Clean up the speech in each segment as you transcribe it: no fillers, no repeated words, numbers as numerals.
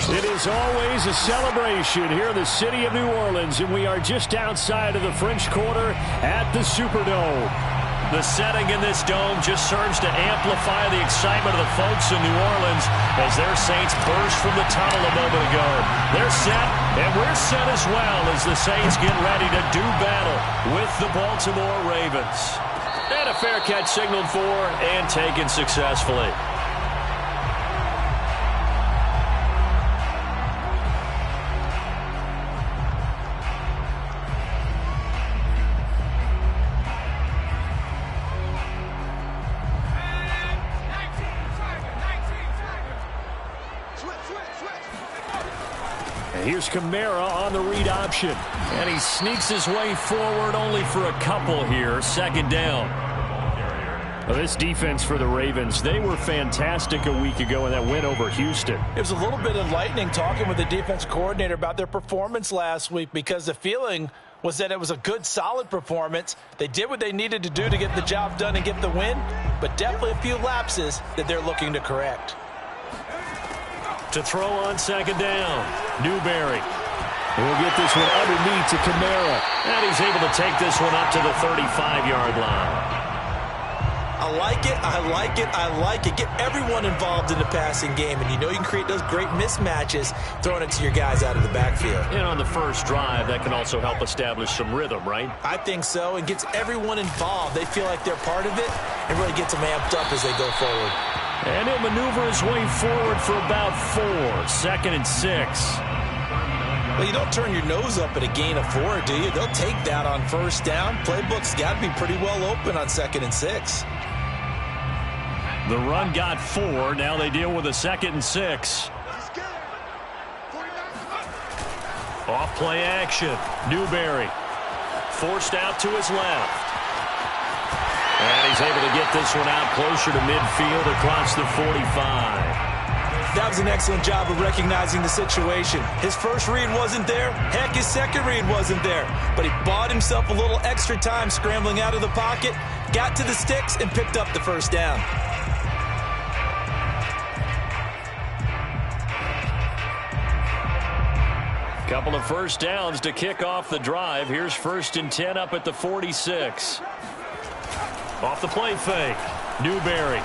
It is always a celebration here in the city of New Orleans, and we are just outside of the French Quarter at the Superdome. The setting in this dome just serves to amplify the excitement of the folks in New Orleans as their Saints burst from the tunnel a moment ago. They're set, and we're set as well as the Saints get ready to do battle with the Baltimore Ravens. And a fair catch signaled for and taken successfully. Here's Kamara on the read option. And he sneaks his way forward only for a couple here. Second down. Well, this defense for the Ravens, they were fantastic a week ago in that win over Houston. It was a little bit enlightening talking with the defense coordinator about their performance last week because the feeling was that it was a good, solid performance. They did what they needed to do to get the job done and get the win, but definitely a few lapses that they're looking to correct. To throw on second down, Newberry. We'll get this one underneath to Kamara. And he's able to take this one up to the 35-yard line. I like it, I like it, I like it. Get everyone involved in the passing game, and you know you can create those great mismatches throwing it to your guys out of the backfield. And on the first drive, that can also help establish some rhythm, right? I think so, and gets everyone involved. They feel like they're part of it and really gets them amped up as they go forward. And he'll maneuver his way forward for about 4. 2nd and 6. Well, you don't turn your nose up at a gain of 4, do you? They'll take that on first down. Playbook's got to be pretty well open on 2nd and 6. The run got 4. Now they deal with a 2nd and 6. Off play action. Newberry forced out to his left. And he's able to get this one out closer to midfield across the 45. That was an excellent job of recognizing the situation. His first read wasn't there. Heck, his second read wasn't there. But he bought himself a little extra time scrambling out of the pocket, got to the sticks, and picked up the first down. Couple of first downs to kick off the drive. Here's 1st and 10 up at the 46. Off the play fake. Newberry.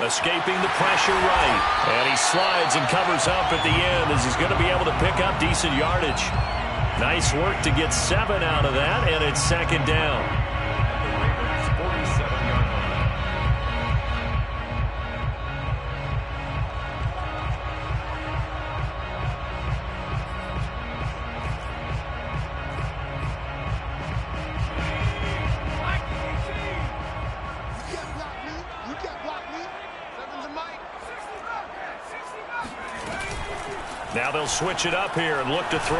Escaping the pressure right. And he slides and covers up at the end as he's going to be able to pick up decent yardage. Nice work to get 7 out of that, and it's 2nd down. Now they'll switch it up here and look to throw.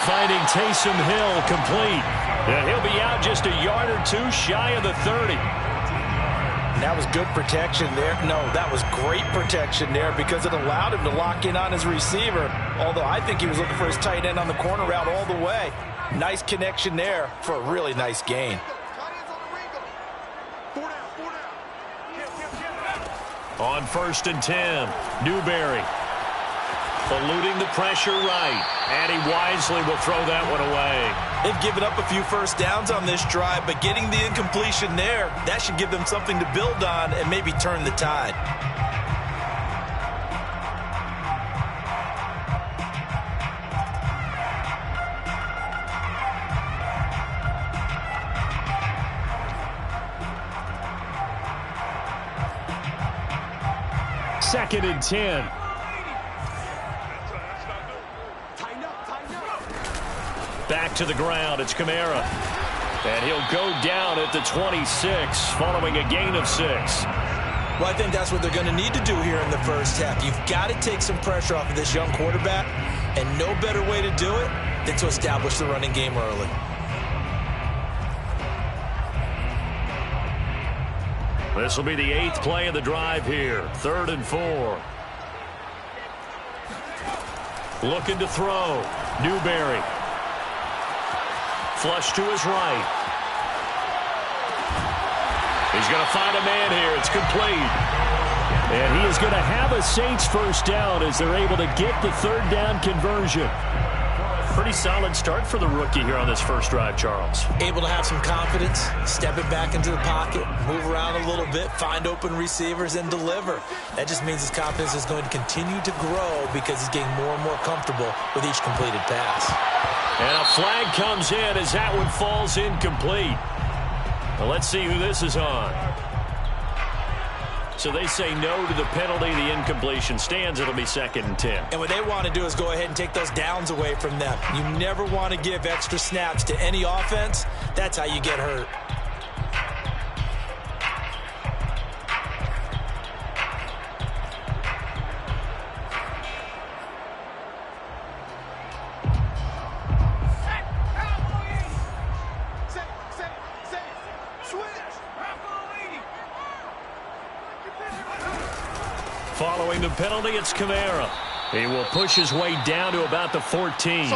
Finding Taysom Hill complete. And he'll be out just a yard or 2 shy of the 30. That was good protection there. No, that was great protection there because it allowed him to lock in on his receiver. Although I think he was looking for his tight end on the corner route all the way. Nice connection there for a really nice gain. On 1st and 10, Newberry eluding the pressure right, and he wisely will throw that one away. They've given up a few first downs on this drive, but getting the incompletion there, that should give them something to build on and maybe turn the tide. Second and 10. Back to the ground. It's Kamara. And he'll go down at the 26 following a gain of 6. Well, I think that's what they're going to need to do here in the first half. You've got to take some pressure off of this young quarterback, and no better way to do it than to establish the running game early. This will be the 8th play of the drive here. 3rd and 4. Looking to throw. Newberry. Flush to his right. He's going to find a man here. It's complete. And he is going to have a Saints first down as they're able to get the third down conversion. Pretty solid start for the rookie here on this first drive, Charles. Able to have some confidence, step it back into the pocket, move around a little bit, find open receivers, and deliver. That just means his confidence is going to continue to grow because he's getting more and more comfortable with each completed pass. And a flag comes in as that one falls incomplete. Well, let's see who this is on. So they say no to the penalty. The incompletion stands. It'll be 2nd and 10. And what they want to do is go ahead and take those downs away from them. You never want to give extra snaps to any offense. That's how you get hurt. Following the penalty, it's Kamara. He will push his way down to about the 14.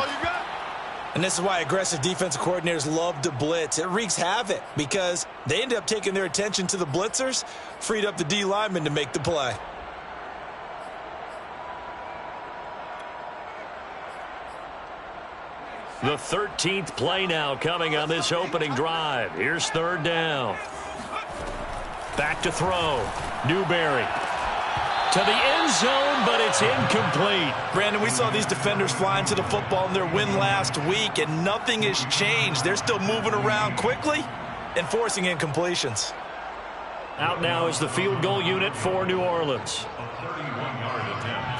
And this is why aggressive defensive coordinators love to blitz. It wreaks havoc because they end up taking their attention to the blitzers, freed up the D lineman to make the play. The 13th play now coming on this opening drive. Here's 3rd down. Back to throw. Newberry. To the end zone, but it's incomplete. Brandon, we saw these defenders flying to the football in their win last week, and nothing has changed. They're still moving around quickly and forcing incompletions. Out now is the field goal unit for New Orleans. A 31-yard attempt.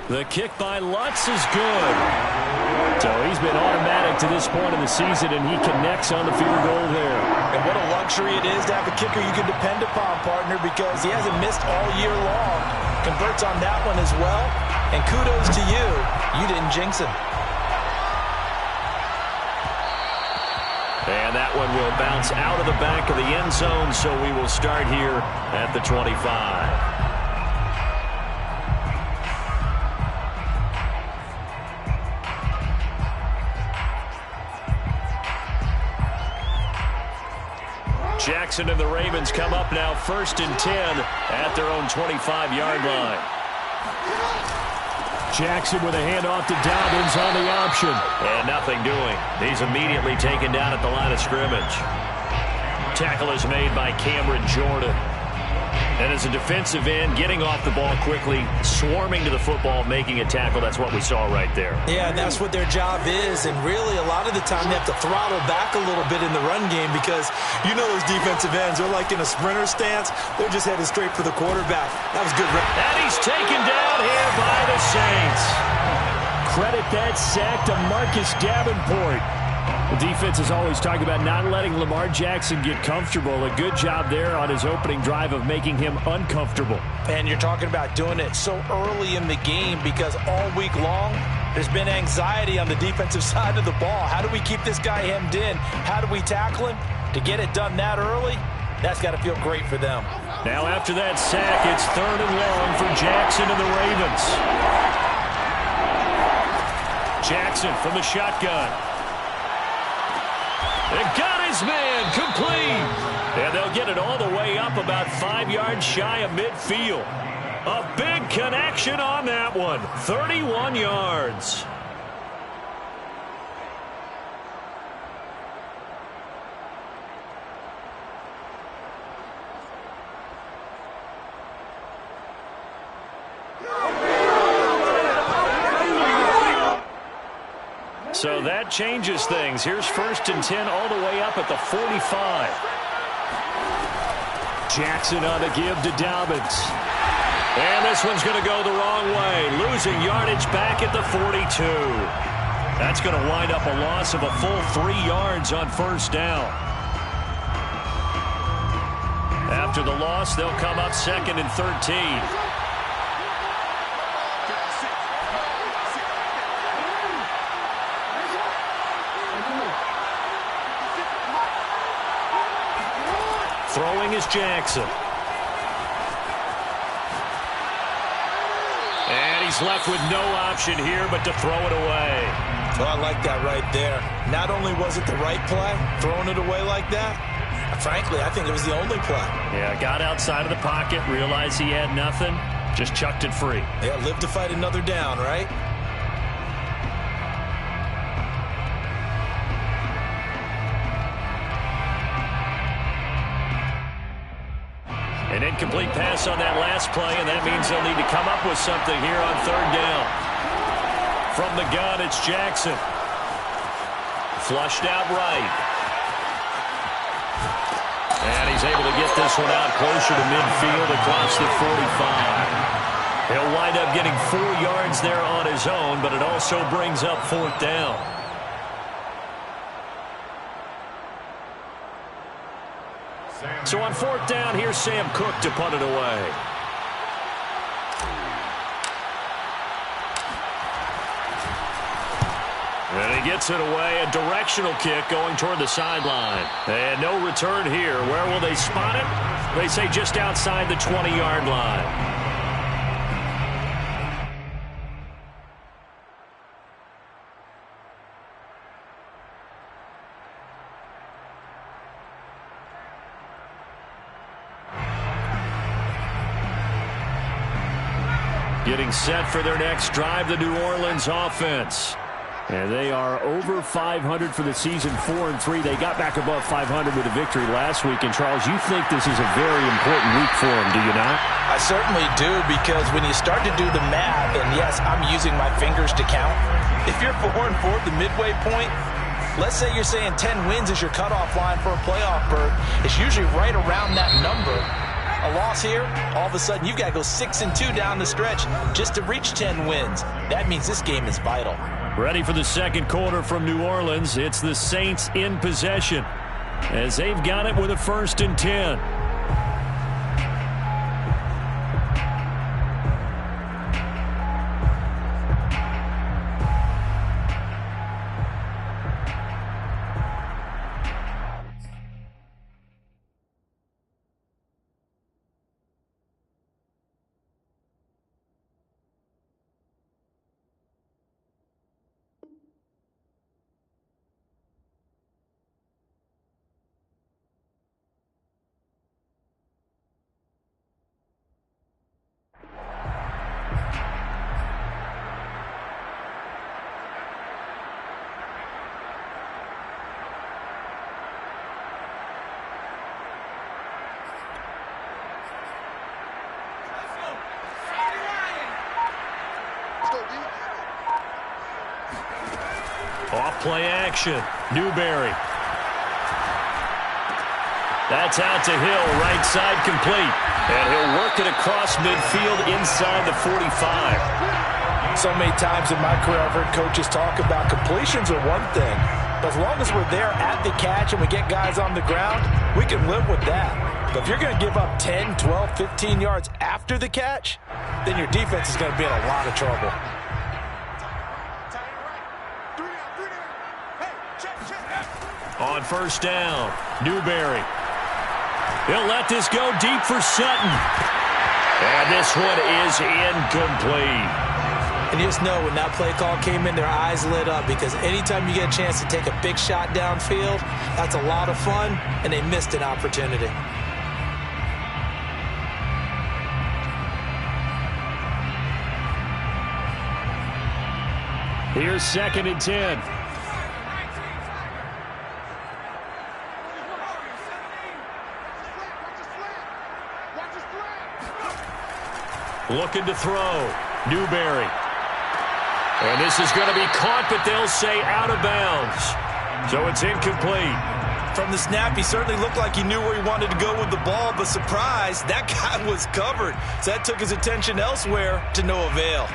The kick by Lutz is good. So he's been automatic to this point in the season, and he connects on the field goal there. And what a luxury it is to have a kicker you can depend upon, partner, because he hasn't missed all year long. Converts on that one as well. And kudos to you. You didn't jinx him. And that one will bounce out of the back of the end zone, so we will start here at the 25. Jackson and the Ravens come up now 1st and 10 at their own 25-yard line. Jackson with a handoff to Dobbins on the option. And nothing doing. He's immediately taken down at the line of scrimmage. Tackle is made by Cameron Jordan. And as a defensive end, getting off the ball quickly, swarming to the football, making a tackle, that's what we saw right there. Yeah, and that's what their job is. And really, a lot of the time, they have to throttle back a little bit in the run game because you know those defensive ends are like in a sprinter stance. They're just headed straight for the quarterback. That was good. And he's taken down here by the Saints. Credit that sack to Marcus Davenport. The defense is always talking about not letting Lamar Jackson get comfortable. A good job there on his opening drive of making him uncomfortable. And you're talking about doing it so early in the game because all week long, there's been anxiety on the defensive side of the ball. How do we keep this guy hemmed in? How do we tackle him? To get it done that early, that's got to feel great for them. Now after that sack, it's 3rd and long for Jackson and the Ravens. Jackson from the shotgun. And got his man complete. And they'll get it all the way up about 5 yards shy of midfield. A big connection on that one. 31 yards. So that changes things. Here's 1st and 10 all the way up at the 45. Jackson on the give to Dobbins. And this one's going to go the wrong way. Losing yardage back at the 42. That's going to wind up a loss of a full 3 yards on 1st down. After the loss, they'll come up 2nd and 13. Throwing is Jackson. And he he's left with no option here but to throw it away. Well, I like that right there. Not only was it the right play, throwing it away like that, frankly, I think it was the only play. Yeah, got outside of the pocket, realized he had nothing, just chucked it free. Yeah, live to fight another down, right? An incomplete pass on that last play, and that means they'll need to come up with something here on third down. From the gun, it's Jackson. Flushed out right. And he's able to get this one out closer to midfield across the 45. He'll wind up getting 4 yards there on his own, but it also brings up fourth down. So on fourth down, here's Sam Cook to punt it away. And he gets it away, a directional kick going toward the sideline. And no return here. Where will they spot it? They say just outside the 20-yard line. Getting set for their next drive, the New Orleans offense. And they are over 500 for the season, 4-3. They got back above 500 with a victory last week. And, Charles, you think this is a very important week for them, do you not? I certainly do, because when you start to do the math, and, yes, I'm using my fingers to count. If you're 4-4 at the midway point, let's say you're saying 10 wins is your cutoff line for a playoff berth. It's usually right around that number. A loss here, all of a sudden you've got to go 6-2 down the stretch just to reach 10 wins. That means this game is vital. Ready for the second quarter from New Orleans. It's the Saints in possession as they've got it with a 1st and 10. Off play action. Newberry. That's out to Hill. Right side complete. And he'll work it across midfield inside the 45. So many times in my career I've heard coaches talk about completions are one thing. But as long as we're there at the catch and we get guys on the ground, we can live with that. But if you're going to give up 10, 12, 15 yards after the catch, then your defense is going to be in a lot of trouble. On first down, Newberry. He'll let this go deep for Sutton. And this one is incomplete. And you just know when that play call came in, their eyes lit up, because anytime you get a chance to take a big shot downfield, that's a lot of fun, and they missed an opportunity. Here's 2nd and 10. Looking to throw. Newberry. And this is going to be caught, but they'll say out of bounds. So it's incomplete. From the snap, he certainly looked like he knew where he wanted to go with the ball, but surprise, that guy was covered. So that took his attention elsewhere to no avail.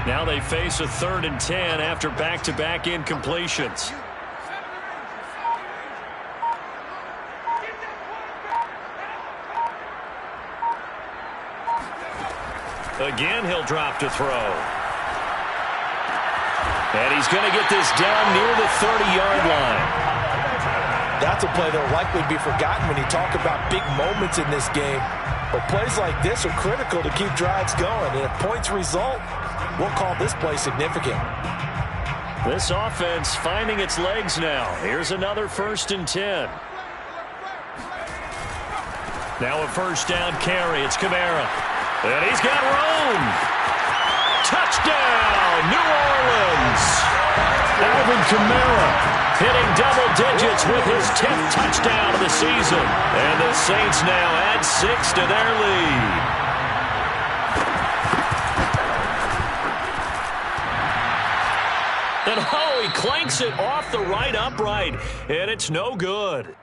Now they face a 3rd and 10 after back-to-back incompletions. Again, he'll drop to throw. And he's going to get this down near the 30-yard line. That's a play that will likely be forgotten when you talk about big moments in this game. But plays like this are critical to keep drives going. And if points result, we'll call this play significant. This offense finding its legs now. Here's another 1st and 10. Now a first down carry. It's Kamara. And he's got room. Touchdown, New Orleans. Alvin Kamara hitting double digits with his 10th touchdown of the season. And the Saints now add 6 to their lead. And oh, he clanks it off the right upright. And it's no good.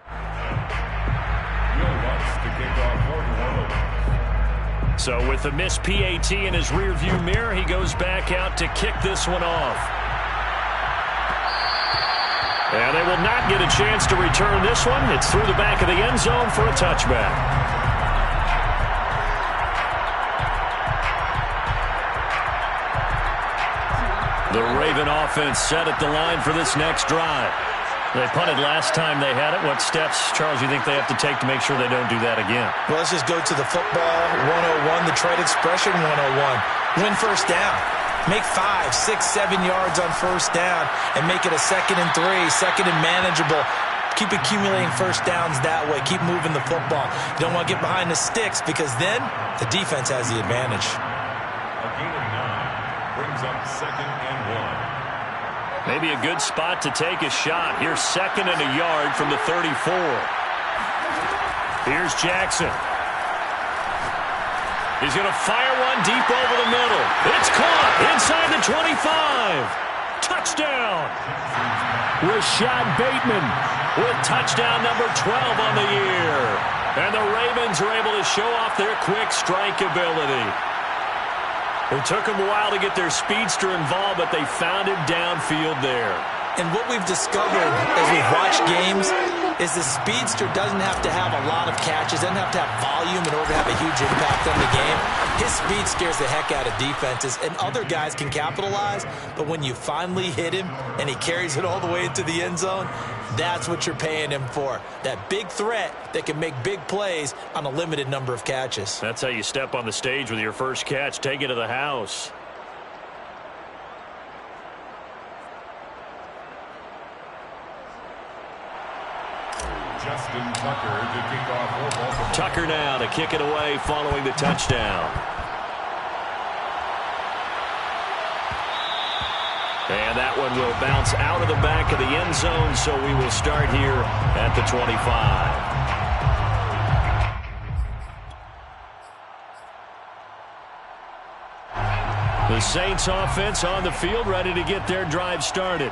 So with the missed PAT in his rearview mirror, he goes back out to kick this one off. And they will not get a chance to return this one. It's through the back of the end zone for a touchback. The Raven offense set at the line for this next drive. They punted last time they had it. What steps, Charles, you think they have to take to make sure they don't do that again? Well, let's just go to the football 101, the trade expression 101. Win first down. Make 5, 6, 7 yards on first down and make it a 2nd and 3, 2nd and manageable. Keep accumulating first downs that way. Keep moving the football. You don't want to get behind the sticks because then the defense has the advantage. A gain of 9 brings up 2nd and 1. Maybe a good spot to take a shot. Here's 2nd and a yard from the 34. Here's Jackson. He's going to fire one deep over the middle. It's caught inside the 25. Touchdown. Rashad Bateman with touchdown number 12 on the year. And the Ravens are able to show off their quick strike ability. It took them a while to get their speedster involved, but they found him downfield there. And what we've discovered as we've watched games is the speedster doesn't have to have a lot of catches, doesn't have to have volume in order to have a huge impact on the game. His speed scares the heck out of defenses, and other guys can capitalize, but when you finally hit him and he carries it all the way into the end zone, that's what you're paying him for. That big threat that can make big plays on a limited number of catches. That's how you step on the stage with your first catch. Take it to the house. Justin Tucker to kick off. Tucker now to kick it away following the touchdown. And that one will bounce out of the back of the end zone, so we will start here at the 25. The Saints offense on the field, ready to get their drive started.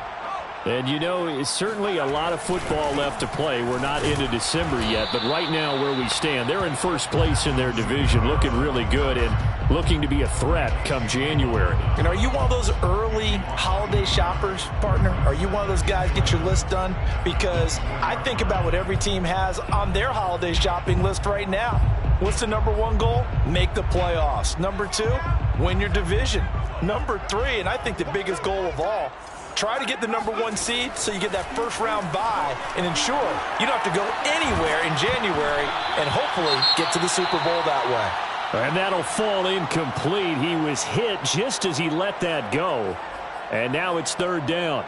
And, you know, it's certainly a lot of football left to play. We're not into December yet, but right now where we stand, they're in first place in their division, looking really good and looking to be a threat come January. And are you one of those early holiday shoppers, partner? Are you one of those guys get your list done? Because I think about what every team has on their holiday shopping list right now. What's the number 1 goal? Make the playoffs. Number 2, win your division. Number 3, and I think the biggest goal of all, try to get the number 1 seed so you get that first-round bye and ensure you don't have to go anywhere in January and hopefully get to the Super Bowl that way. And that'll fall incomplete. He was hit just as he let that go. And now it's 3rd down.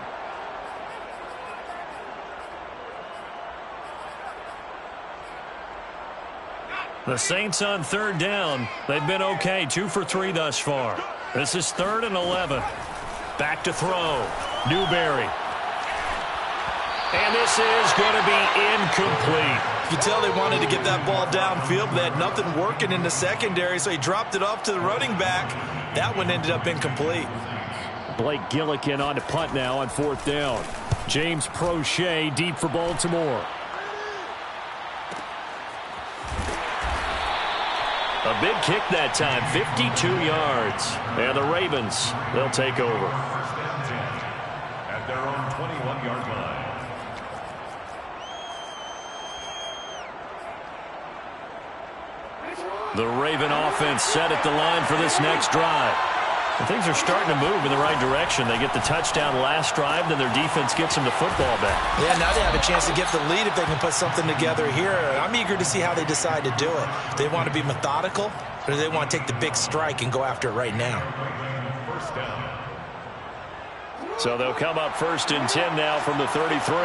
The Saints on 3rd down. They've been okay, 2 for 3 thus far. This is 3rd and 11. Back to throw. Newberry. And this is going to be incomplete. You can tell they wanted to get that ball downfield, but they had nothing working in the secondary, so he dropped it off to the running back. That one ended up incomplete. Blake Gillikin on to punt now on 4th down. James Prochet deep for Baltimore. A big kick that time, 52 yards. And the Ravens, they'll take over. First and 10 at their own 21-yard line. The Raven offense set at the line for this next drive. And things are starting to move in the right direction. They get the touchdown last drive, then their defense gets them the football back. Yeah, now they have a chance to get the lead if they can put something together here. I'm eager to see how they decide to do it. Do they want to be methodical, or do they want to take the big strike and go after it right now? First down. So they'll come up 1st and 10 now from the 33.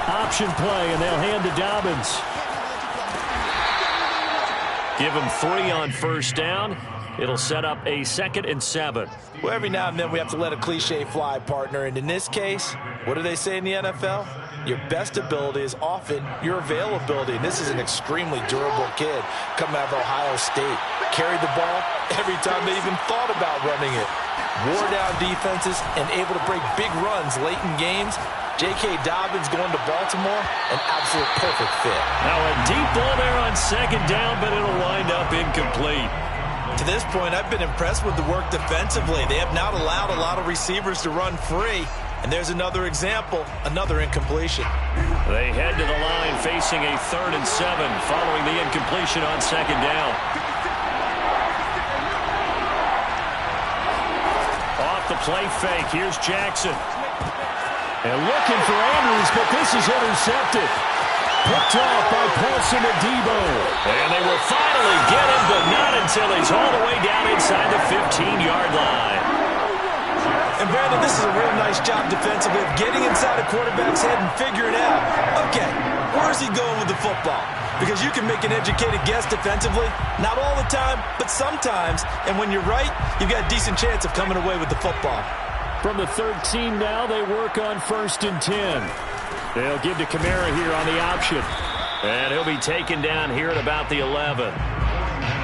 Option play, and they'll hand to Dobbins. Give him 3 on 1st down. It'll set up a 2nd and 7. Well, every now and then we have to let a cliche fly, partner. And in this case, what do they say in the NFL? Your best ability is often your availability. And this is an extremely durable kid coming out of Ohio State. Carried the ball every time they even thought about running it. Wore down defenses and able to break big runs late in games. J.K. Dobbins going to Baltimore, an absolute perfect fit. Now a deep ball there on 2nd down, but it'll wind up incomplete. To this point, I've been impressed with the work defensively. They have not allowed a lot of receivers to run free. And there's another example, another incompletion. They head to the line facing a 3rd and 7 following the incompletion on 2nd down. Off the play fake, here's Jackson. And looking for Andrews, but this is intercepted. Picked off by Paulson Adebo. And they will finally get him, but not until he's all the way down inside the 15-yard line. And Brandon, this is a real nice job defensively of getting inside a quarterback's head and figuring out, okay, where's he going with the football? Because you can make an educated guess defensively, not all the time, but sometimes. And when you're right, you've got a decent chance of coming away with the football. From the 13 now, they work on 1st and 10. They'll give to Kamara here on the option. And he'll be taken down here at about the 11.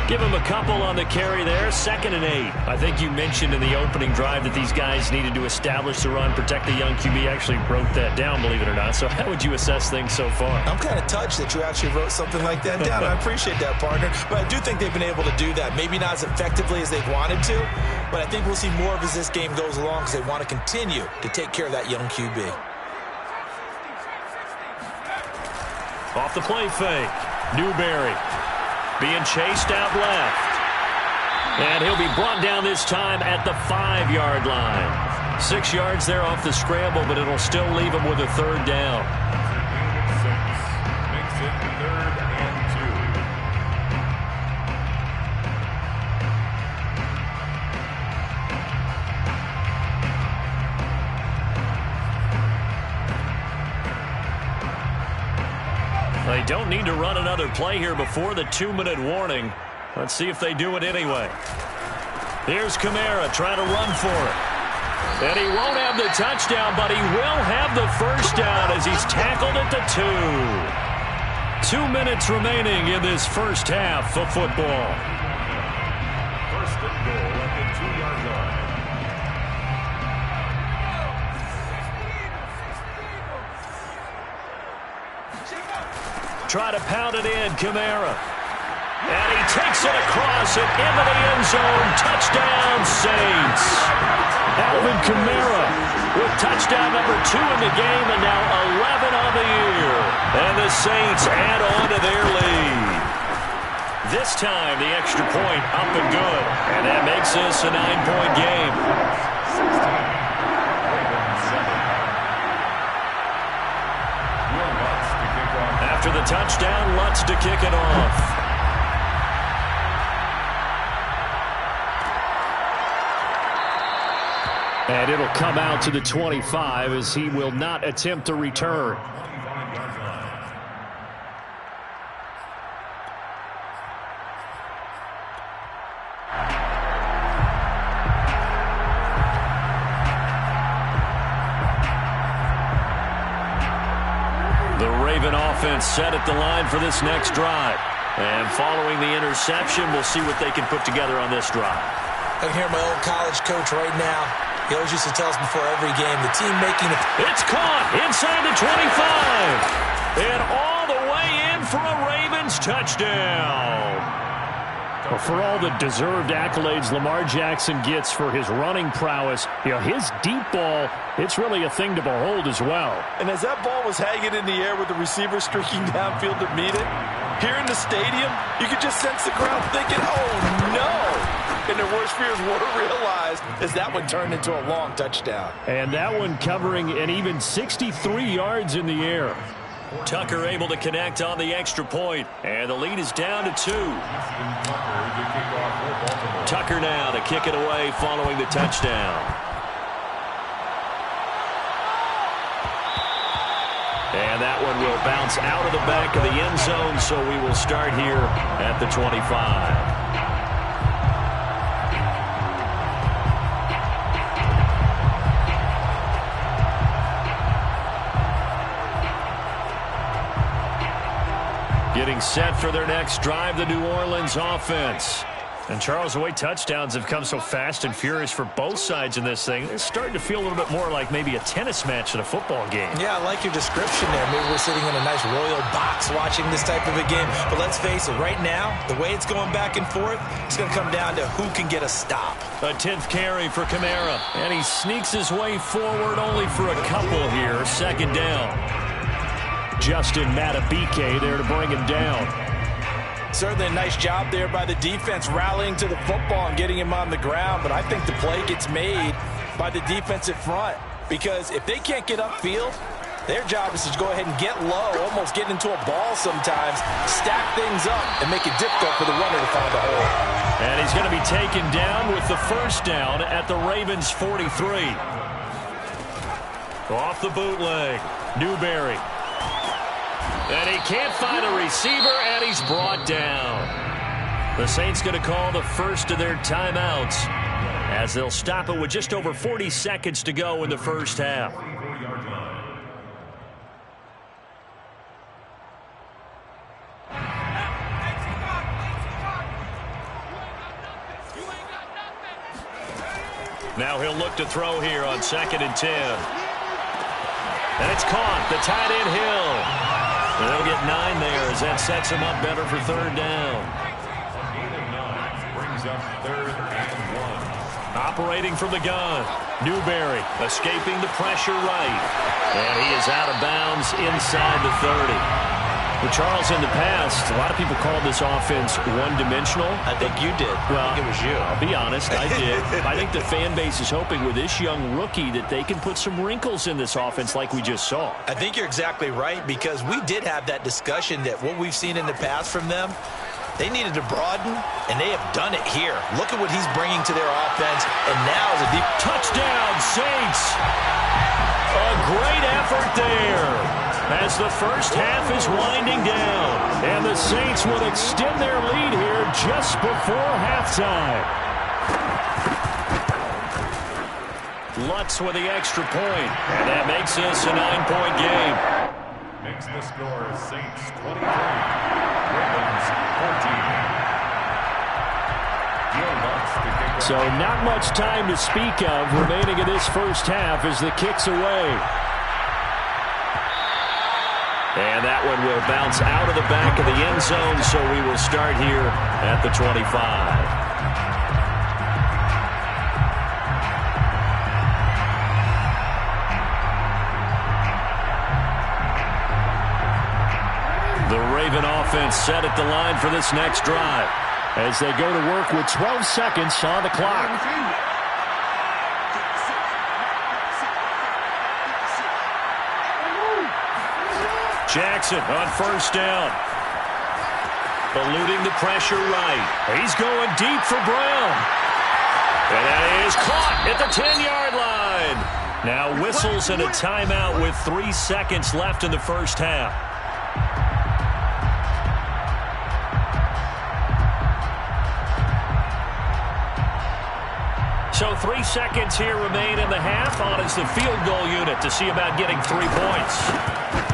Give him a couple on the carry there, 2nd and 8. I think you mentioned in the opening drive that these guys needed to establish the run, protect the young QB. Actually wrote that down, believe it or not. So how would you assess things so far? I'm kind of touched that you actually wrote something like that down. I appreciate that, partner. But I do think they've been able to do that. Maybe not as effectively as they've wanted to, but I think we'll see more of as this game goes along because they want to continue to take care of that young QB. Off the play fake, Newberry being chased out left. And he'll be brought down this time at the 5-yard line. 6 yards there off the scramble, but it'll still leave him with a 3rd down. Makes it 3rd and 2. They don't need to run another play here before the 2-minute warning. Let's see if they do it anyway. Here's Kamara trying to run for it. And he won't have the touchdown, but he will have the 1st down as he's tackled at the 2. 2 minutes remaining in this first half of football. 1st and goal at the 2-yard line. Try to pound it in, Kamara. And he takes it across and into the end zone. Touchdown, Saints. Alvin Kamara with touchdown number 2 in the game and now 11 on the year. And the Saints add on to their lead. This time, the extra point up and good. And that makes this a 9-point game. 16. After the touchdown, Lutz to kick it off. And it'll come out to the 25 as he will not attempt to return. Offense set at the line for this next drive. And following the interception, we'll see what they can put together on this drive. I can hear my old college coach right now. He always used to tell us before every game, the team making it. It's caught inside the 25. And all the way in for a Ravens touchdown. Well, for all the deserved accolades Lamar Jackson gets for his running prowess, his deep ball, it's really a thing to behold as well. And as that ball was hanging in the air with the receiver streaking downfield to meet it, here in the stadium, you could just sense the crowd thinking, oh, no. And their worst fears were realized as that one turned into a long touchdown. And that one covering an even 63 yards in the air. Tucker able to connect on the extra point, and the lead is down to 2. Tucker now to kick it away following the touchdown. And that one will bounce out of the back of the end zone, so we will start here at the 25. Getting set for their next drive, the New Orleans offense. And Charles, the way touchdowns have come so fast and furious for both sides in this thing, it's starting to feel a little bit more like maybe a tennis match in a football game. Yeah, I like your description there. Maybe we're sitting in a nice royal box watching this type of a game. But let's face it, right now, the way it's going back and forth, it's going to come down to who can get a stop. A 10th carry for Kamara. And he sneaks his way forward only for a couple here. Second down. Justin Matabike there to bring him down. Certainly a nice job there by the defense rallying to the football and getting him on the ground. But I think the play gets made by the defensive front. Because if they can't get upfield, their job is to go ahead and get low, almost get into a ball sometimes, stack things up, and make it difficult for the runner to find a hole. And he's going to be taken down with the first down at the Ravens' 43. Off the bootleg, Newberry. And he can't find a receiver, and he's brought down. The Saints going to call the first of their timeouts as they'll stop it with just over 40 seconds to go in the first half. Now he'll look to throw here on 2nd and 10. And it's caught. The tight end Hill. And they'll get 9 there as that sets him up better for third down. Brings up 3rd and 1. Operating from the gun. Newberry escaping the pressure right. And he is out of bounds inside the 30. Well, Charles, in the past, a lot of people called this offense one-dimensional. I think you did. Well, I think it was you. I'll be honest, I did. I think the fan base is hoping with this young rookie that they can put some wrinkles in this offense like we just saw. I think you're exactly right, because we did have that discussion that what we've seen in the past from them, they needed to broaden, and they have done it here. Look at what he's bringing to their offense, and now is a deep touchdown, Saints. A great effort there as the first half is winding down. And the Saints will extend their lead here just before halftime. Lutz with the extra point, and that makes this a 9-point game. Makes the score Saints 23, Ravens 14. So not much time to speak of remaining in this first half as the kick's away. And that one will bounce out of the back of the end zone, so we will start here at the 25. The Raven offense set at the line for this next drive as they go to work with 12 seconds on the clock. Jackson on first down. Eluding the pressure right. He's going deep for Brown. And that is caught at the 10-yard line. Now whistles and a timeout with 3 seconds left in the first half. So 3 seconds here remain in the half on as the field goal unit to see about getting 3 points.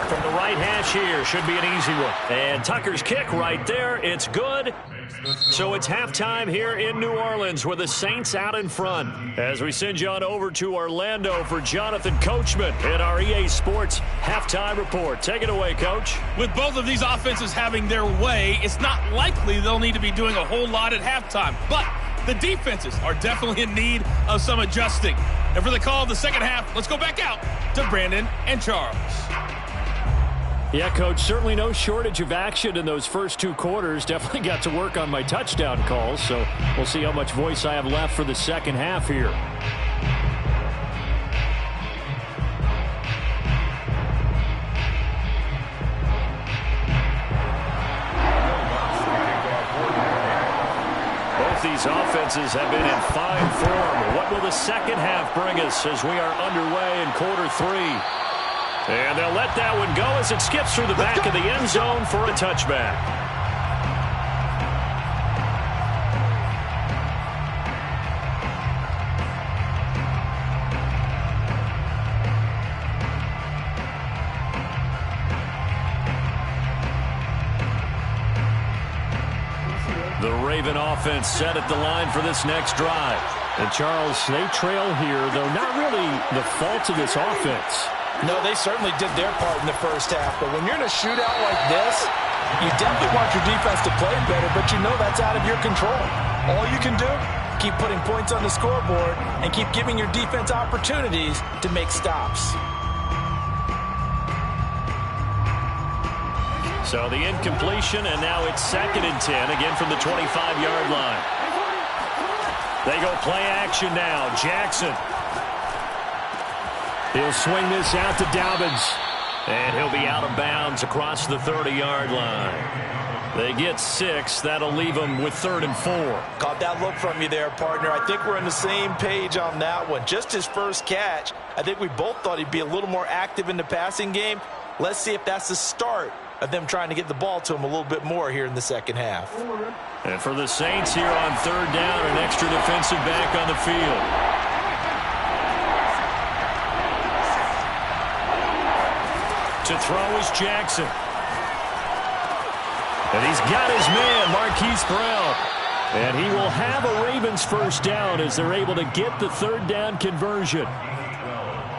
From the right hash here, should be an easy one. And Tucker's kick right there, it's good. So it's halftime here in New Orleans with the Saints out in front. As we send you on over to Orlando for Jonathan Coachman in our EA Sports halftime report. Take it away, Coach. With both of these offenses having their way, it's not likely they'll need to be doing a whole lot at halftime. But the defenses are definitely in need of some adjusting. And for the call of the second half, let's go back out to Brandon and Charles. Yeah, Coach, certainly no shortage of action in those first two quarters. Definitely got to work on my touchdown calls, so we'll see how much voice I have left for the second half here. Both these offenses have been in fine form. What will the second half bring us as we are underway in quarter three? And they'll let that one go as it skips through the back of the end zone for a touchback. The Raven offense set at the line for this next drive. And Charles, they trail here, though not really the fault of this offense. No, they certainly did their part in the first half. But when you're in a shootout like this, you definitely want your defense to play better, but you know that's out of your control. All you can do, keep putting points on the scoreboard and keep giving your defense opportunities to make stops. So the incompletion, and now it's 2nd and 10, again from the 25-yard line. They go play action now. Jackson. He'll swing this out to Dobbins. And he'll be out of bounds across the 30-yard line. They get 6. That'll leave them with 3rd and 4. Caught that look from you there, partner. I think we're on the same page on that one. Just his first catch. I think we both thought he'd be a little more active in the passing game. Let's see if that's the start of them trying to get the ball to him a little bit more here in the second half. And for the Saints here on 3rd down, an extra defensive back on the field. To throw is Jackson. And he's got his man, Marquise Brown. And he will have a Ravens first down as they're able to get the 3rd down conversion.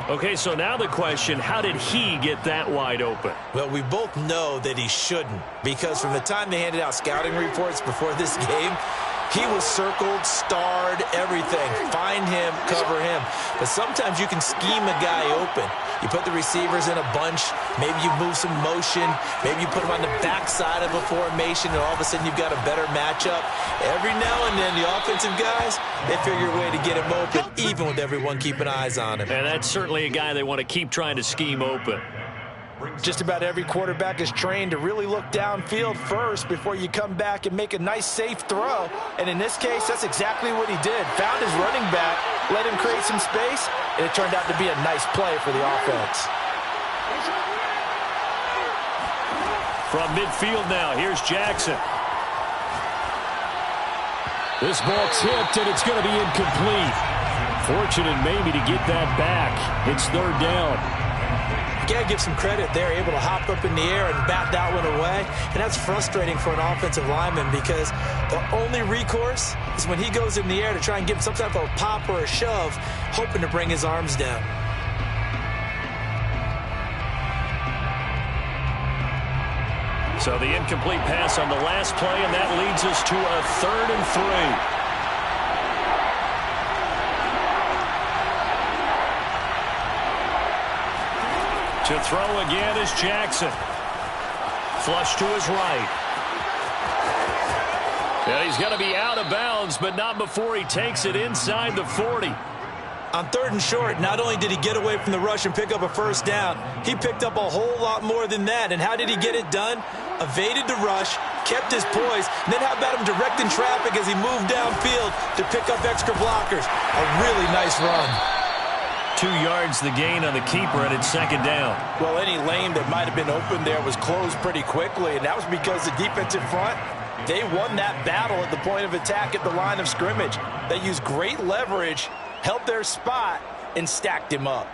Okay, so now the question, how did he get that wide open? Well, we both know that he shouldn't, because from the time they handed out scouting reports before this game, he was circled, starred, everything. Find him, cover him. But sometimes you can scheme a guy open. You put the receivers in a bunch. Maybe you move some motion. Maybe you put them on the backside of a formation, and all of a sudden you've got a better matchup. Every now and then, the offensive guys, they figure a way to get him open, even with everyone keeping eyes on him. And that's certainly a guy they want to keep trying to scheme open. Just about every quarterback is trained to really look downfield first before you come back and make a nice, safe throw. And in this case, that's exactly what he did. Found his running back, let him create some space, and it turned out to be a nice play for the offense. From midfield now, here's Jackson. This ball tipped, and it's going to be incomplete. Fortunate maybe to get that back. It's 3rd down. You got to give some credit. They're able to hop up in the air and bat that one away. And that's frustrating for an offensive lineman because the only recourse is when he goes in the air to try and give him some type of a pop or a shove, hoping to bring his arms down. So the incomplete pass on the last play, and that leads us to a 3rd and 3. To throw again is Jackson. Flush to his right. And he's going to be out of bounds, but not before he takes it inside the 40. On 3rd and short, not only did he get away from the rush and pick up a first down, he picked up a whole lot more than that. And how did he get it done? Evaded the rush, kept his poise, and then how about him directing traffic as he moved downfield to pick up extra blockers? A really nice run. 2 yards the gain on the keeper, and it's 2nd down. Well, any lane that might have been open there was closed pretty quickly, and that was because the defensive front, they won that battle at the point of attack at the line of scrimmage. They used great leverage, held their spot, and stacked him up.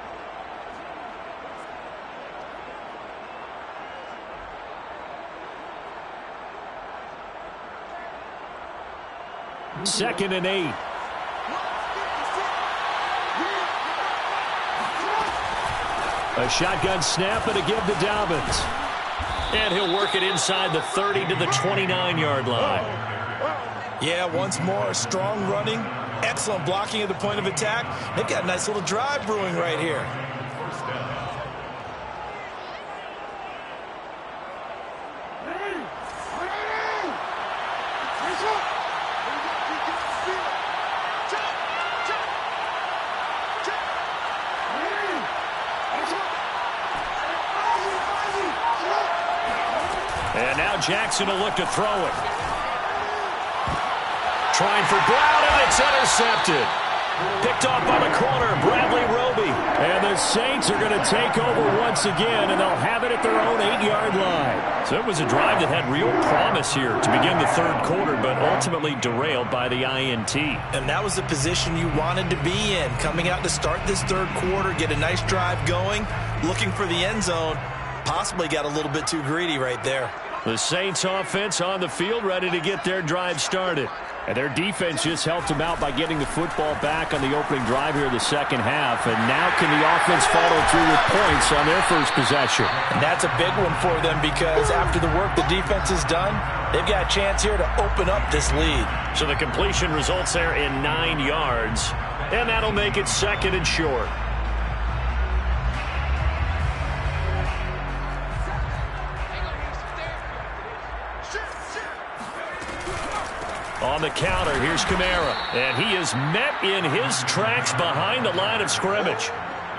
2nd and 8. A shotgun snap and a give to Dobbins. And he'll work it inside the 30 to the 29-yard line. Yeah, once more, strong running, excellent blocking at the point of attack. They've got a nice little drive brewing right here. And now Jackson will look to throw it. Trying for Brown, and it's intercepted. Picked off by the corner, Bradley Roby. And the Saints are going to take over once again, and they'll have it at their own 8-yard line. So it was a drive that had real promise here to begin the third quarter, but ultimately derailed by the INT. And that was the position you wanted to be in, coming out to start this third quarter, get a nice drive going, looking for the end zone. Possibly got a little bit too greedy right there. The Saints offense on the field ready to get their drive started. And their defense just helped them out by getting the football back on the opening drive here in the second half. And now can the offense follow through with points on their first possession? And that's a big one for them because after the work the defense has done, they've got a chance here to open up this lead. So the completion results there in 9 yards. And that'll make it 2nd and short. On the counter, here's Kamara. And he is met in his tracks behind the line of scrimmage.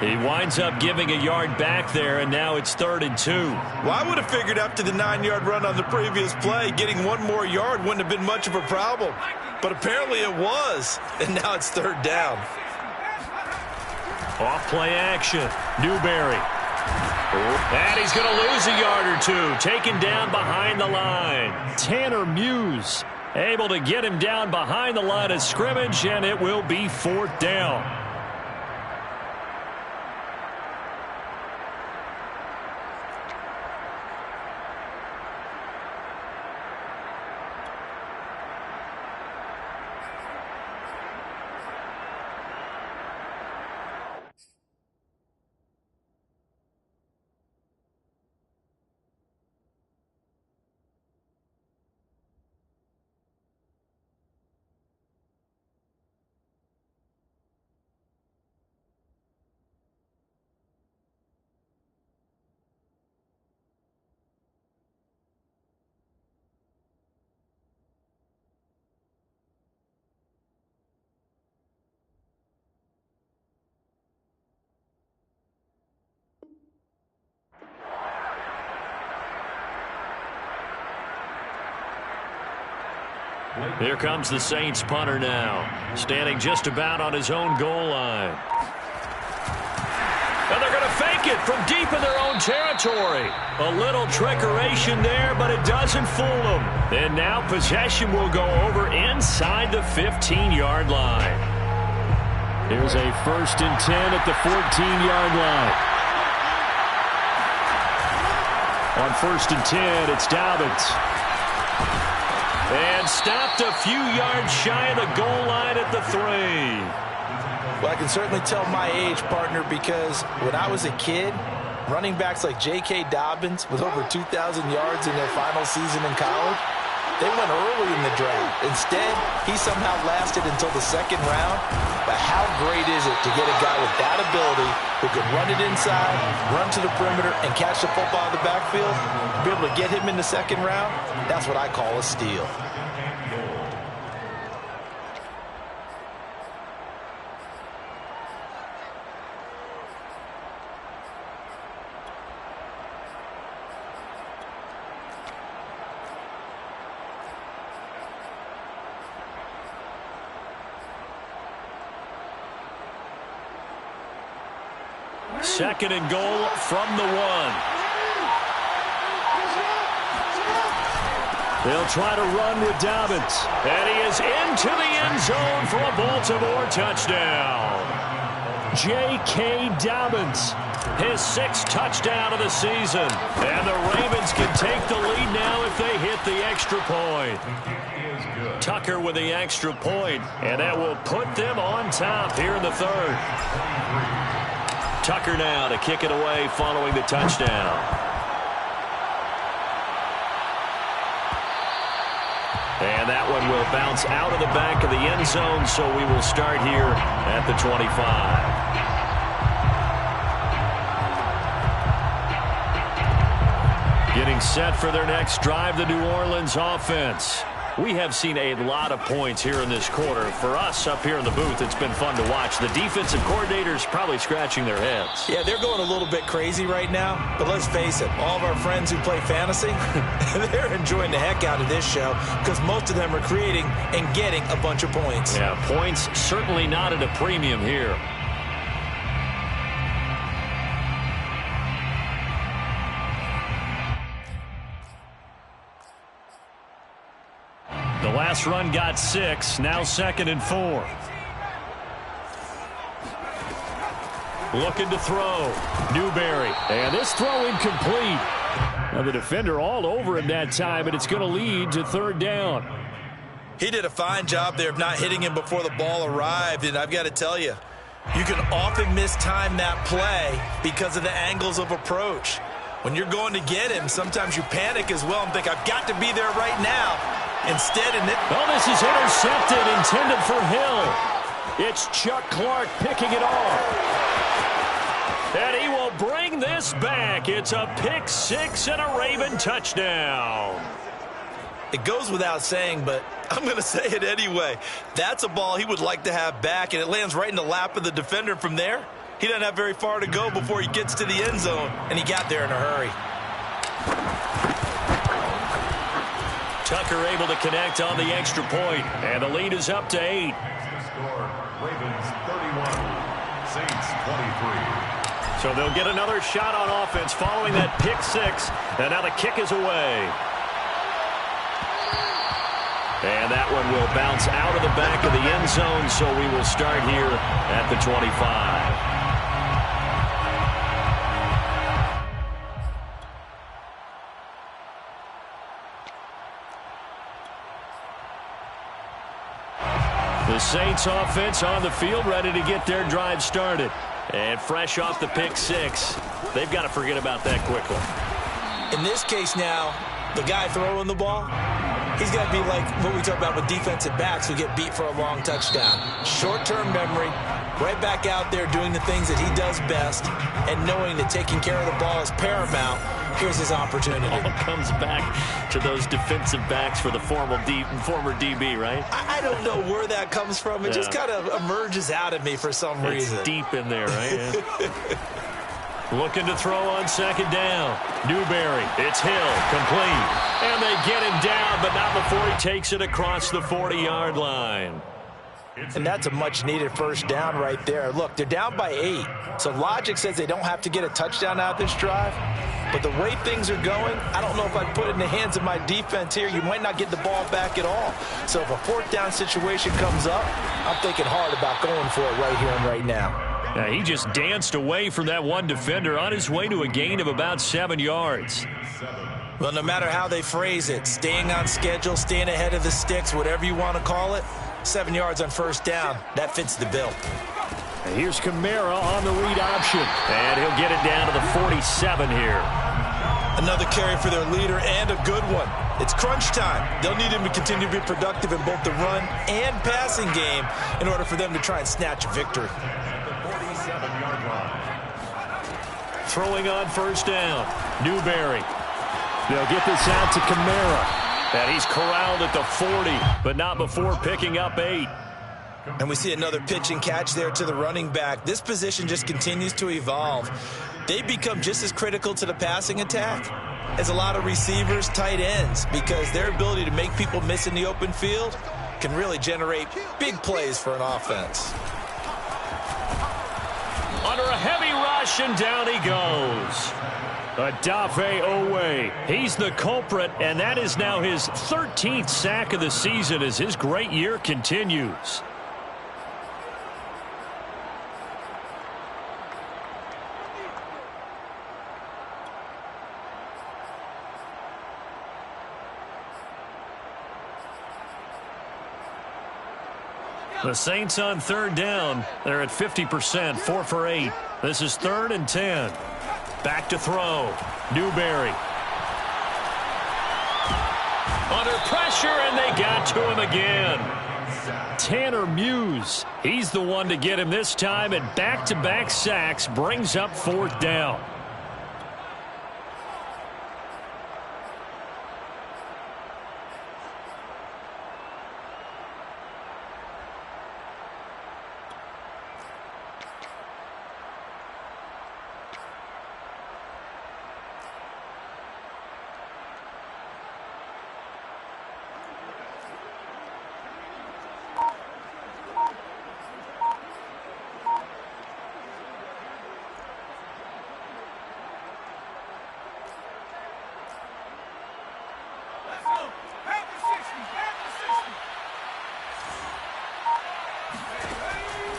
He winds up giving a yard back there, and now it's 3rd and 2. Well, I would have figured after the 9-yard run on the previous play, getting one more yard wouldn't have been much of a problem. But apparently it was, and now it's 3rd down. Off play action. Newberry. And he's going to lose a yard or two. Taken down behind the line. Tanner Muse able to get him down behind the line of scrimmage, and it will be 4th down. Here comes the Saints punter now, standing just about on his own goal line. And they're going to fake it from deep in their own territory. A little trickeration there, but it doesn't fool them. And now possession will go over inside the 15-yard line. Here's a 1st and 10 at the 14-yard line. On 1st and 10, it's Dobbins. And stopped a few yards shy of the goal line at the 3. Well, I can certainly tell my age, partner, because when I was a kid, running backs like J.K. Dobbins with over 2,000 yards in their final season in college, they went early in the draft. Instead, he somehow lasted until the 2nd round. But how great is it to get a guy with that ability who can run it inside, run to the perimeter, and catch the football in the backfield? Be able to get him in the 2nd round, that's what I call a steal. Second and goal from the 1. They'll try to run with Dobbins. And he is into the end zone for a Baltimore touchdown. J.K. Dobbins. His 6th touchdown of the season. And the Ravens can take the lead now if they hit the extra point. Tucker with the extra point, and that will put them on top here in the 3rd. Tucker now to kick it away following the touchdown. And that one will bounce out of the back of the end zone, so we will start here at the 25. Getting set for their next drive, the New Orleans offense. We have seen a lot of points here in this quarter. For us up here in the booth, it's been fun to watch. The defensive coordinators probably scratching their heads. Yeah, they're going a little bit crazy right now. But let's face it, all of our friends who play fantasy, they're enjoying the heck out of this show because most of them are creating and getting a bunch of points. Yeah, points certainly not at a premium here. The last run got 6, now 2nd and 4. Looking to throw. Newberry. And this throw incomplete. Now the defender all over him that time, and it's going to lead to 3rd down. He did a fine job there of not hitting him before the ball arrived, and I've got to tell you, you can often mistime that play because of the angles of approach. When you're going to get him, sometimes you panic as well and think, I've got to be there right now. Instead, this is intercepted, intended for Hill. It's Chuck Clark picking it off. And he will bring this back. It's a pick 6 and a Raven touchdown. It goes without saying, but I'm going to say it anyway. That's a ball he would like to have back, and it lands right in the lap of the defender from there. He doesn't have very far to go before he gets to the end zone, and he got there in a hurry. Tucker able to connect on the extra point, and the lead is up to 8. Score, Ravens 31, Saints 23. So they'll get another shot on offense following that pick 6, and now the kick is away. And that one will bounce out of the back of the end zone, so we will start here at the 25. The Saints offense on the field, ready to get their drive started. And fresh off the pick 6. They've got to forget about that quickly. In this case now, the guy throwing the ball, he's got to be like what we talk about with defensive backs who get beat for a long touchdown. Short-term memory, right back out there doing the things that he does best, and knowing that taking care of the ball is paramount. Here's his opportunity. All comes back to those defensive backs for the former DB, right? I don't know where that comes from. It just kind of emerges out of me for some reason. It's deep in there, right? Yeah. Looking to throw on 2nd down. Newberry. It's Hill. Complete. And they get him down, but not before he takes it across the 40-yard line. And that's a much-needed 1st down right there. Look, they're down by 8. So logic says they don't have to get a touchdown out of this drive. But the way things are going, I don't know if I'd put it in the hands of my defense here. You might not get the ball back at all. So if a 4th down situation comes up, I'm thinking hard about going for it right here and right now. Now, he just danced away from that one defender on his way to a gain of about 7 yards. Well, no matter how they phrase it, staying on schedule, staying ahead of the sticks, whatever you want to call it, 7 yards on 1st down, that fits the bill. And here's Kamara on the read option. And he'll get it down to the 47 here. Another carry for their leader and a good one. It's crunch time. They'll need him to continue to be productive in both the run and passing game in order for them to try and snatch a victory. Throwing on 1st down. Newberry. They'll get this out to Kamara. And he's corralled at the 40, but not before picking up 8. And we see another pitch and catch there to the running back. This position just continues to evolve. They become just as critical to the passing attack as a lot of receivers, tight ends, because their ability to make people miss in the open field can really generate big plays for an offense. Under a heavy rush, and down he goes. Odafe Owe. He's the culprit, and that is now his 13th sack of the season as his great year continues. The Saints on third down. They're at 50%, 4 for 8. This is 3rd and 10. Back to throw. Newberry. Under pressure, and they got to him again. Tanner Muse. He's the one to get him this time, and back-to-back sacks brings up 4th down.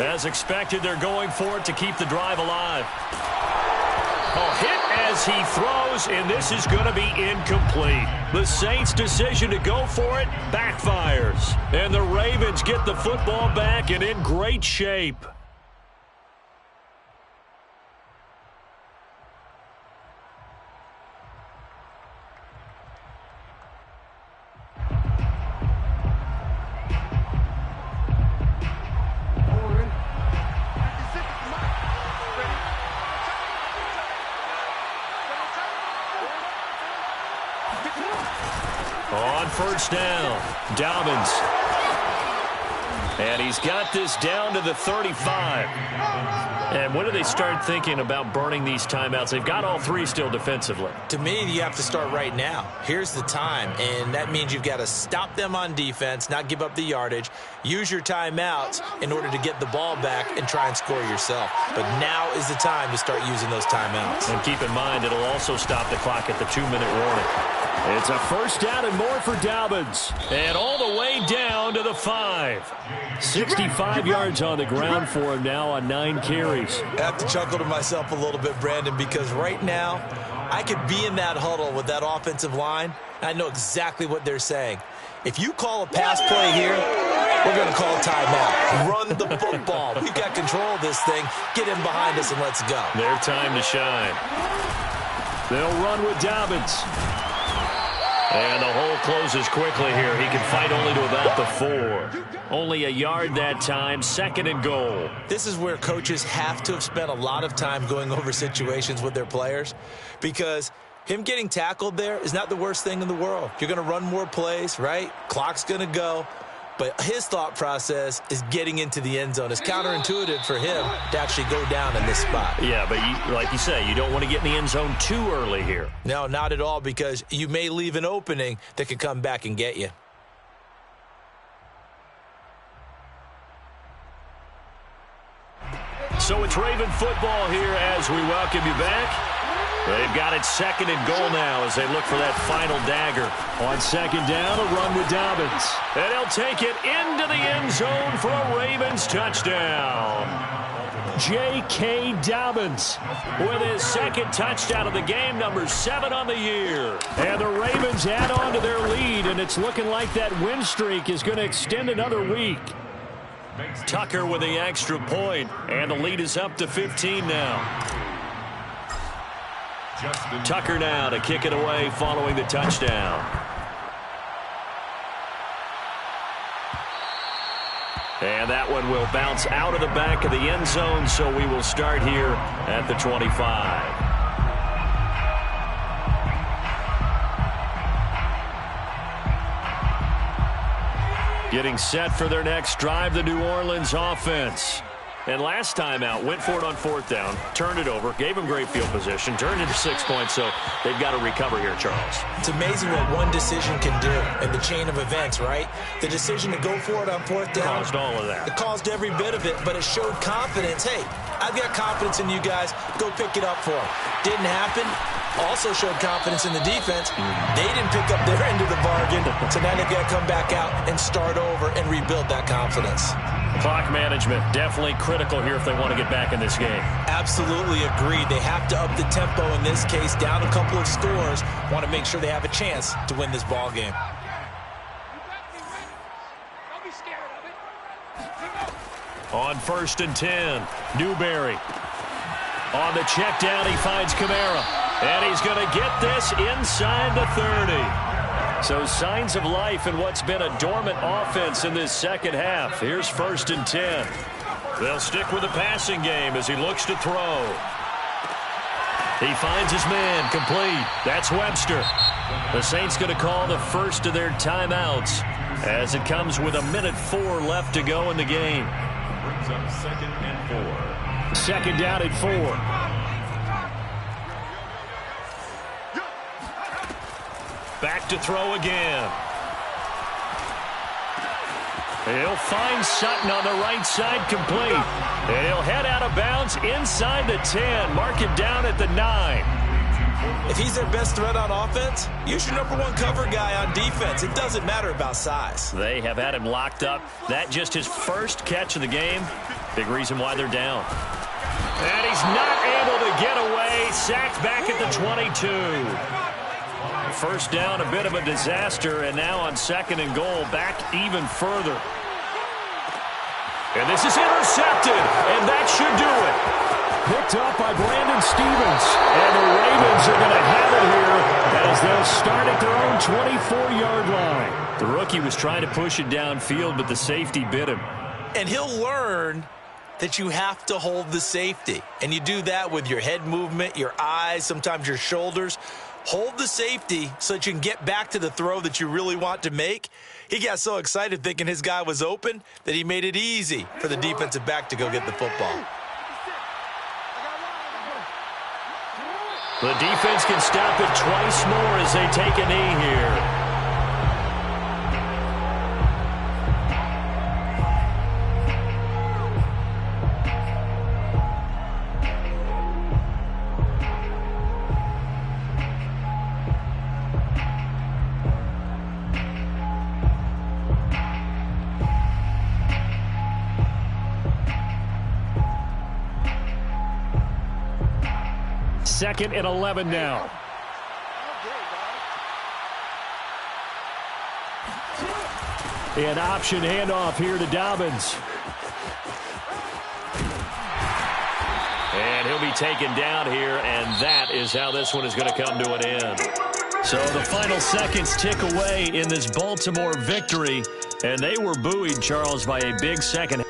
As expected, they're going for it to keep the drive alive. A hit as he throws, and this is going to be incomplete. The Saints' decision to go for it backfires. And the Ravens get the football back and in great shape. On first down, Dobbins. And he's got this down to the 35. And when do they start thinking about burning these timeouts? They've got all 3 still defensively. To me, you have to start right now. Here's the time, and that means you've got to stop them on defense, not give up the yardage, use your timeouts in order to get the ball back and try and score yourself. But now is the time to start using those timeouts. And keep in mind, it'll also stop the clock at the 2-minute warning. It's a first down and more for Dobbins. And all the way down to the 5. 65 yards on the ground for him now on 9 carries. I have to chuckle to myself a little bit, Brandon, because right now I could be in that huddle with that offensive line, and I know exactly what they're saying. If you call a pass play here, we're going to call a timeout. Run the football. We've got control of this thing. Get in behind us and let's go. Their time to shine. They'll run with Dobbins. And the hole closes quickly here. He can fight only to about the 4. Only a yard that time, 2nd and goal. This is where coaches have to have spent a lot of time going over situations with their players, because him getting tackled there is not the worst thing in the world. You're going to run more plays, right? Clock's going to go. But his thought process is getting into the end zone. It's counterintuitive for him to actually go down in this spot. Yeah, but like you say, you don't want to get in the end zone too early here. No, not at all, because you may leave an opening that could come back and get you. So it's Raven football here as we welcome you back. They've got it 2nd and goal now as they look for that final dagger. On 2nd down, a run with Dobbins. And he'll take it into the end zone for a Ravens touchdown. J.K. Dobbins with his 2nd touchdown of the game, number 7 on the year. And the Ravens add on to their lead, and it's looking like that win streak is going to extend another week. Tucker with the extra point, and the lead is up to 15 now. Tucker now to kick it away following the touchdown. And that one will bounce out of the back of the end zone, so we will start here at the 25. Getting set for their next drive, the New Orleans offense. And last time out, went for it on 4th down, turned it over, gave them great field position, turned into 6 points, so they've got to recover here, Charles. It's amazing what one decision can do in the chain of events, right? The decision to go for it on 4th down. Caused all of that. It caused every bit of it, but it showed confidence. Hey, I've got confidence in you guys. Go pick it up for them. Didn't happen. Also showed confidence in the defense. They didn't pick up their end of the bargain, so now they've got to come back out and start over and rebuild that confidence. Clock management, definitely critical here if they want to get back in this game. Absolutely agreed. They have to up the tempo in this case, down a couple of scores. Want to make sure they have a chance to win this ball game. On 1st and 10, Newberry. On the check down, he finds Kamara. And he's going to get this inside the 30. So signs of life in what's been a dormant offense in this second half. Here's 1st and 10. They'll stick with the passing game as he looks to throw. He finds his man complete. That's Webster. The Saints going to call the first of their timeouts as it comes with 1:04 left to go in the game. Brings up 2nd and 4. 2nd down and 4. Back to throw again. He'll find Sutton on the right side complete. And he'll head out of bounds inside the 10. Mark it down at the 9. If he's their best threat on offense, use your #1 cover guy on defense. It doesn't matter about size. They have had him locked up. That just his first catch of the game. Big reason why they're down. And he's not able to get away. Sacked back at the 22. First down, a bit of a disaster, and now on 2nd and goal, back even further. And this is intercepted, and that should do it. Picked up by Brandon Stevens, and the Ravens are going to have it here as they'll start at their own 24-yard line. The rookie was trying to push it downfield, but the safety bit him. And he'll learn that you have to hold the safety, and you do that with your head movement, your eyes, sometimes your shoulders. Hold the safety so that you can get back to the throw that you really want to make. He got so excited thinking his guy was open that he made it easy for the defensive back to go get the football. The defense can stop it twice more as they take a knee here. Second and 11 now. An option handoff here to Dobbins. And he'll be taken down here, and that is how this one is going to come to an end. So the final seconds tick away in this Baltimore victory, and they were buoyed, Charles, by a big second.